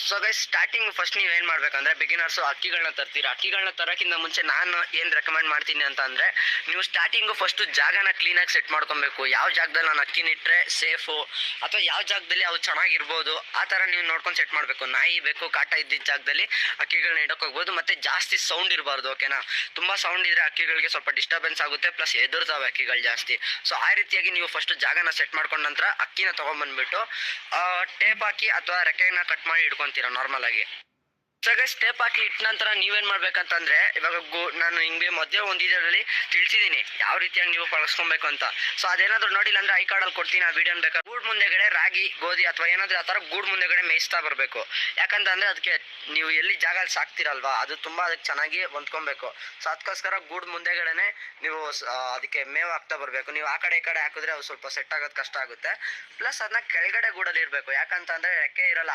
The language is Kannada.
ಸೊ ಗೈಸ್, ಸ್ಟಾರ್ಟಿಂಗ್ ಫಸ್ಟ್ ನೀವು ಏನು ಮಾಡಬೇಕಂದ್ರೆ, ಬಿಗಿನರ್ಸು ಅಕ್ಕಿಗಳನ್ನ ತರ್ತೀರಾ. ಅಕ್ಕಿಗಳನ್ನ ತರೋಕ್ಕಿಂತ ಮುಂಚೆ ನಾನು ಏನು ರೆಕಮೆಂಡ್ ಮಾಡ್ತೀನಿ ಅಂತ ಅಂದರೆ, ನೀವು ಸ್ಟಾರ್ಟಿಂಗು ಫಸ್ಟು ಜಾಗನ ಕ್ಲೀನಾಗಿ ಸೆಟ್ ಮಾಡ್ಕೊಬೇಕು. ಯಾವ ಜಾಗದಲ್ಲಿ ನಾನು ಅಕ್ಕಿನಿಟ್ಟರೆ ಸೇಫು, ಅಥವಾ ಯಾವ ಜಾಗದಲ್ಲಿ ಅವು ಚೆನ್ನಾಗಿರ್ಬೋದು ಆ ಥರ ನೀವು ನೋಡ್ಕೊಂಡು ಸೆಟ್ ಮಾಡಬೇಕು. ನಾಯಿ ಬೇಕು ಕಾಟ ಇದ್ದಿದ್ದ ಜಾಗದಲ್ಲಿ ಅಕ್ಕಿಗಳನ್ನ ಇಡೋಕೆ ಹೋಗ್ಬೋದು. ಮತ್ತು ಜಾಸ್ತಿ ಸೌಂಡ್ ಇರಬಾರ್ದು, ಓಕೆನಾ. ತುಂಬ ಸೌಂಡ್ ಇದ್ದರೆ ಅಕ್ಕಿಗಳಿಗೆ ಸ್ವಲ್ಪ ಡಿಸ್ಟರ್ಬೆನ್ಸ್ ಆಗುತ್ತೆ, ಪ್ಲಸ್ ಎದುರ್ತಾವೆ ಅಕ್ಕಿಗಳು ಜಾಸ್ತಿ. ಸೊ ಆ ರೀತಿಯಾಗಿ ನೀವು ಫಸ್ಟ್ ಜಾಗನ ಸೆಟ್ ಮಾಡ್ಕೊಂಡ ನಂತರ ಅಕ್ಕಿನ ತೊಗೊಂಬಂದ್ಬಿಟ್ಟು ಟೇಪ್ ಹಾಕಿ ಅಥವಾ ರೆಕ್ಕೆನ ಕಟ್ ಮಾಡಿ ಇಟ್ಕೊತೀರಾ ನಾರ್ಮಲ್ ಆಗಿ. ಸೊ ಗೈಸ್, ಟೇಪ್ ಹಾಕಿ ಇಟ್ಟ ನಂತರ ನೀವೇನು ಮಾಡ್ಬೇಕಂತಂದರೆ, ಇವಾಗ ನಾನು ಹಿಂಗೆ ಮಧ್ಯೆ ಒಂದು ಇದರಲ್ಲಿ ತಿಳಿಸಿದ್ದೀನಿ ಯಾವ ರೀತಿಯಾಗಿ ನೀವು ಬಳಸ್ಕೊಬೇಕು ಅಂತ. ಸೊ ಅದೇನಾದರೂ ನೋಡಿಲ್ಲ ಅಂದರೆ ಐ ಕಾರ್ಡಲ್ಲಿ ಕೊಡ್ತೀನಿ, ಆ ವಿಡಿಯೋನ ಬೇಕಾದ್ರೆ. ಗೂಡು ಮುಂದೆಗಡೆ ರಾಗಿ, ಗೋಧಿ ಅಥವಾ ಏನಾದರೂ ಆ ಥರ ಗೂಡು ಮುಂದೆಗಡೆ ಮೇಯಿಸ್ತಾ ಬರಬೇಕು. ಯಾಕಂತಂದರೆ ಅದಕ್ಕೆ ನೀವು ಎಲ್ಲಿ ಜಾಗ ಸಾಕ್ತಿರಲ್ವಾ, ಅದು ತುಂಬ ಅದಕ್ಕೆ ಚೆನ್ನಾಗಿ ಹೊಂದ್ಕೊಬೇಕು. ಸೊ ಅದಕ್ಕೋಸ್ಕರ ಗೂಡು ಮುಂದೆಗಡೆ ನೀವು ಅದಕ್ಕೆ ಮೇವು ಹಾಕ್ತಾ ಬರಬೇಕು. ನೀವು ಆ ಕಡೆ ಈ ಕಡೆ ಹಾಕಿದ್ರೆ ಅದು ಸ್ವಲ್ಪ ಸೆಟ್ ಆಗೋದು ಕಷ್ಟ ಆಗುತ್ತೆ. ಪ್ಲಸ್ ಅದನ್ನ ಕೆಳಗಡೆ ಗೂಡಲ್ಲಿ ಇರಬೇಕು. ಯಾಕಂತಂದರೆ ರೆಕ್ಕೆ ಇರಲ್ಲ.